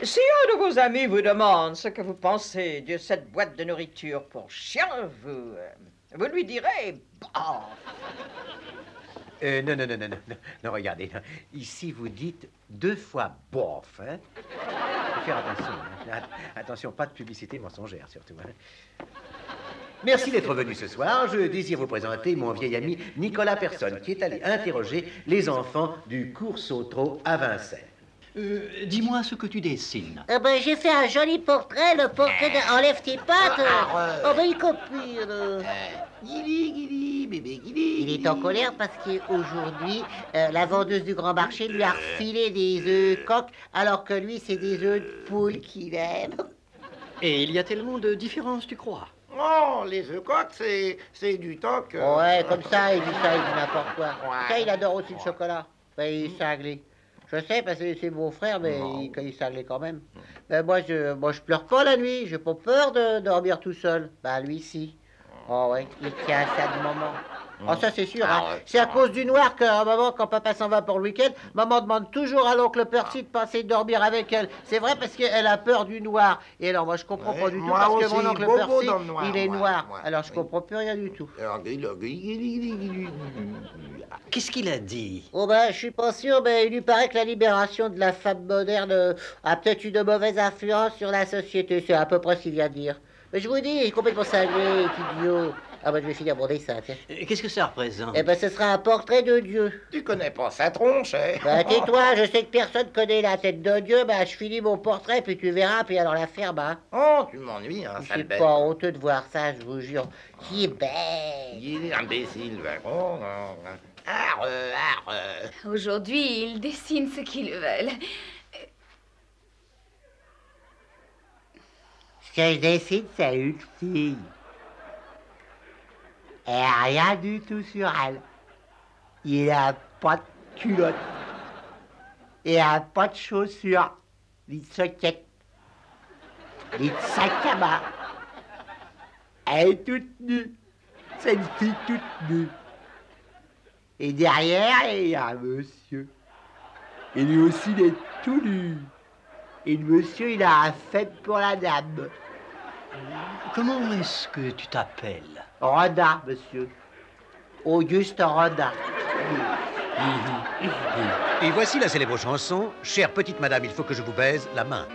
Si un de vos amis vous demande ce que vous pensez de cette boîte de nourriture pour chien, vous lui direz bah. Non, non, non, non, non, non, non, regardez, non. Ici, vous dites 2 fois bof, hein. Faut faire attention, hein. Attention, pas de publicité mensongère, surtout, hein. Merci d'être venu ce soir. Je désire vous présenter mon vieil ami Nicolas Personne, qui est allé interroger les enfants du cours Sautreau à Vincennes. Dis-moi ce que tu dessines. Ben, j'ai fait un joli portrait, le portrait de... Enlève tes pattes. Oh, ben, il copie. Guili, bébé Guili. Il est en colère parce qu'aujourd'hui, la vendeuse du grand marché lui a refilé des œufs coq, alors que lui, c'est des œufs de poule qu'il aime. Et il y a tellement de différences, tu crois? Oh, les œufs coques, c'est du toc. Ouais, comme ça, il dit n'importe quoi. Ça, il adore aussi le chocolat. Ben, il est cinglé. Je sais, parce que c'est mon frère, mais il est cinglé quand même. Ben, moi, je pleure pas la nuit. J'ai pas peur de dormir tout seul. Ben, lui, si. Oh, ouais, il tient à ça de maman. Oh, ça, c'est sûr. Hein. C'est à cause du noir que, maman, quand papa s'en va pour le week-end, maman demande toujours à l'oncle Percy de passer dormir avec elle. C'est vrai, parce qu'elle a peur du noir. Et alors, moi, je comprends pas du tout, parce que mon oncle Percy, il est noir. Alors, je comprends plus rien du tout. Qu'est-ce qu'il a dit? Oh, ben, je suis pas sûr, mais il lui paraît que la libération de la femme moderne a peut-être une mauvaise influence sur la société. C'est à peu près ce qu'il vient de dire. Mais je vous dis, il est complètement cinglé, idiot. Ah ben, je vais finir mon dessin, tiens. Qu'est-ce que ça représente? Eh ben, ce sera un portrait de Dieu. Tu connais pas sa tronche, hein? Ben, tais-toi, je sais que personne connaît la tête de Dieu. Ben, je finis mon portrait, puis tu verras, puis alors la ferme, hein. Oh, tu m'ennuies, hein, Je sale suis bête. pas honteux de voir ça, je vous jure. Qui est bête. Il est imbécile, va. Oh, non, non. Arre. Aujourd'hui, ils dessinent ce qu'ils veulent. Ce que je dessine, c'est une fille. Elle a rien du tout sur elle. Il a pas de culotte. Il a pas de chaussures. Ni de soquettes. Ni de sac à main. Elle est toute nue. C'est une fille toute nue. Et derrière, il y a un monsieur. Et lui aussi, il est tout nu. Et le monsieur, il a un fait pour la dame. Comment est-ce que tu t'appelles? Rodin, monsieur. Auguste Rodin. Et voici la célèbre chanson « Chère petite madame, il faut que je vous baise la main ».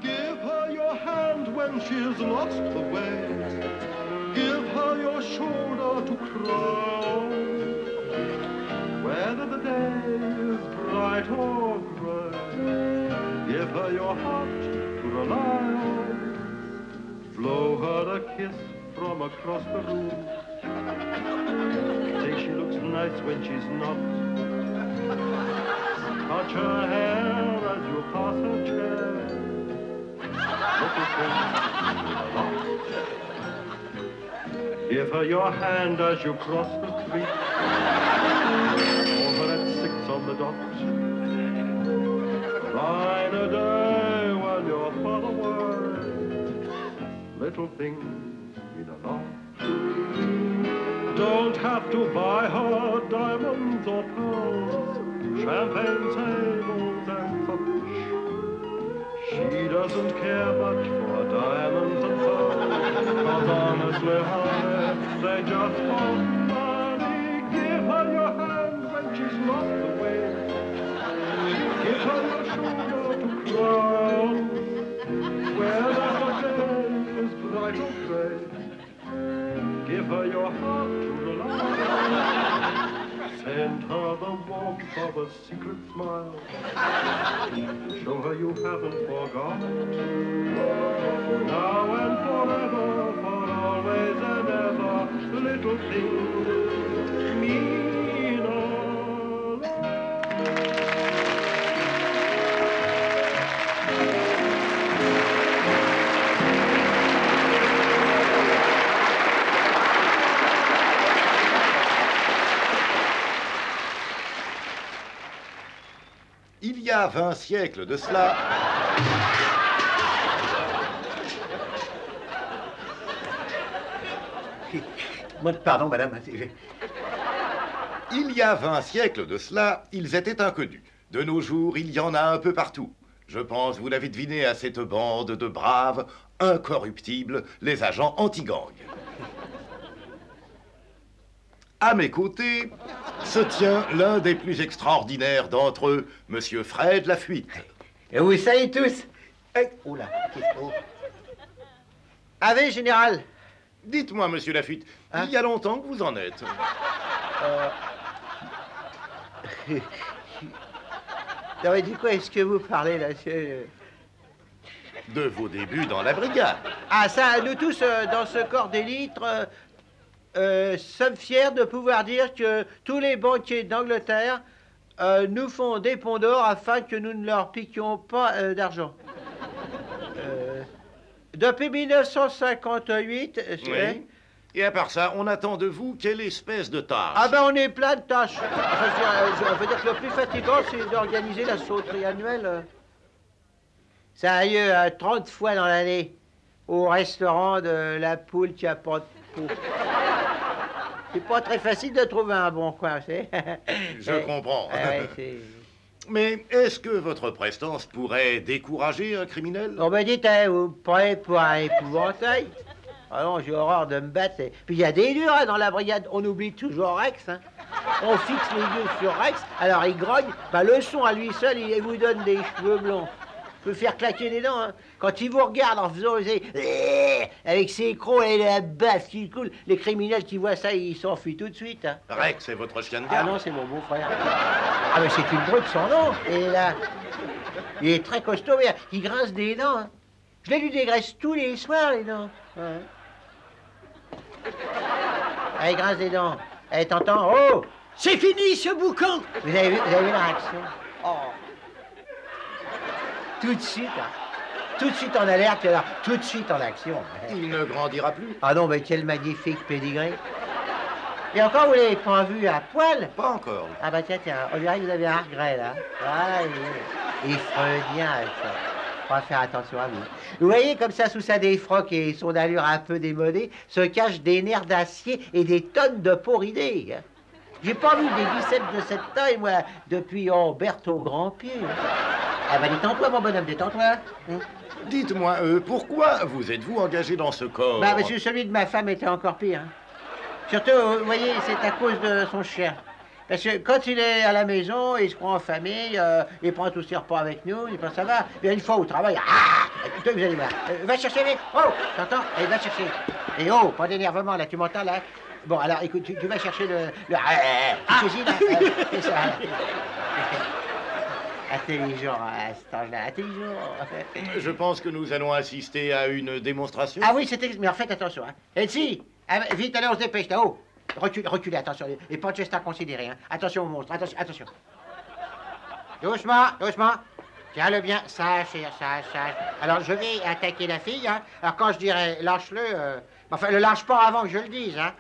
Give her your hand when she's lost the way. Give her your shoulder to cry on. Whether the day is bright or gray, give her your heart to rely on. Blow her a kiss from across the room. Say she looks nice when she's not. Touch her hair as you pass her chair. Little thing, give her your hand as you cross the street. Call her at 6 on the dot. Line a day when your father works. Little things mean a lot. Don't have to buy her diamonds or pearls, champagne tables and such. She doesn't care much for diamonds and pearls, 'cause honestly, honey, they just want money. Give her your hand when she's lost the way. Give her your shoulder to cry on. Whether the day is bright or gray, give her your heart to rely on. Send her the warmth of a secret smile. Show her you haven't forgotten. Now and forever, for always and ever, little things mean a lot. Il y a 20 siècles de cela... Pardon, madame. Il y a 20 siècles de cela, ils étaient inconnus. De nos jours, il y en a un peu partout. Je pense, vous l'avez deviné, à cette bande de braves, incorruptibles, les agents anti-gang. À mes côtés se tient l'un des plus extraordinaires d'entre eux, Monsieur Fred Lafuite. Et vous savez tous. Oh là, qu'est-ce que... Avez, général. Dites-moi, Monsieur Lafuite, Hein? il y a longtemps que vous en êtes. Non, mais du coup, est-ce que vous parlez, là? De vos débuts dans la brigade. Ah, ça, nous tous, dans ce corps d'élite, sommes fiers de pouvoir dire que tous les banquiers d'Angleterre nous font des ponts d'or afin que nous ne leur piquions pas d'argent. Depuis 1958, Oui. Et à part ça, on attend de vous quelle espèce de tâche? ah ben on est plein de tâches. Je veux dire que le plus fatigant, c'est d'organiser la sauterie annuelle. Ça a lieu 30 fois dans l'année au restaurant de la poule qui a pas de peau. C'est pas très facile de trouver un bon coin, tu sais. Je comprends. Ouais, c'est... Mais est-ce que votre prestance pourrait décourager un criminel? On me dit, vous me prenez pour un épouvantail. Ah non, j'ai horreur de me battre. Puis il y a des durs hein, dans la brigade. On oublie toujours Rex. Hein. On fixe les yeux sur Rex. Alors il grogne. Bah, le son à lui seul, il vous donne des cheveux blonds. Peut faire claquer les dents. Hein. Quand il vous regarde en faisant avec ses crocs et la baffe qui coule, les criminels qui voient ça, ils s'enfuient tout de suite. Hein. Rex, c'est votre chien de Ah garde? non, c'est mon beau-frère. Ah mais c'est une brute sans nom. Et là, il est très costaud, mais il grince des dents. Hein. Je lui dégraisse tous les soirs, les dents. Ouais. Ah, il grince des dents. Eh, t'entends? Oh! C'est fini ce boucan. Vous avez vu la réaction? Oh! Tout de suite, hein. Tout de suite en alerte, alors tout de suite en action. Il ne grandira plus? Ah non, mais quel magnifique pédigré. Et encore, vous l'avez pas vu à poil? Pas encore. Ah bah tiens, on dirait que vous avez un regret, là. Ah, il est freudien, ça. On va faire attention à vous. Vous voyez, comme ça, sous sa défroque et son allure un peu démodée, se cachent des nerfs d'acier et des tonnes de porridés. Hein. J'ai pas vu des biceps de cette taille, moi, depuis Berthaud Grand-Pied. Ah bah détends-toi, mon bonhomme, détends-toi. Hein. Dites-moi, pourquoi vous êtes-vous engagé dans ce corps? Bah, parce que celui de ma femme était encore pire. Hein. Surtout, vous voyez, c'est à cause de son chien. Parce que quand il est à la maison, il se prend en famille, il prend tous ses repas avec nous, il pense ça va. Mais une fois au travail, toi, vous allez voir. Va chercher, mec. Oh, t'entends? Allez, va chercher. Et oh, pas d'énervement, là, tu m'entends, là? Bon, alors, écoute, tu vas chercher tu cuisines, là. C'est ça. Intelligent, à cet âge-là, intelligent. Je pense que nous allons assister à une démonstration. Ah oui, mais en fait, attention, hein. Elsie, vite, allez, on se dépêche, là, oh. Reculez, attention, et pas de geste inconsidéré, hein. Attention au monstre, attention. Doucement. Tiens-le bien, sage. Alors, je vais attaquer la fille, hein. Alors, quand je dirai lâche-le, enfin, le lâche pas avant que je le dise, hein.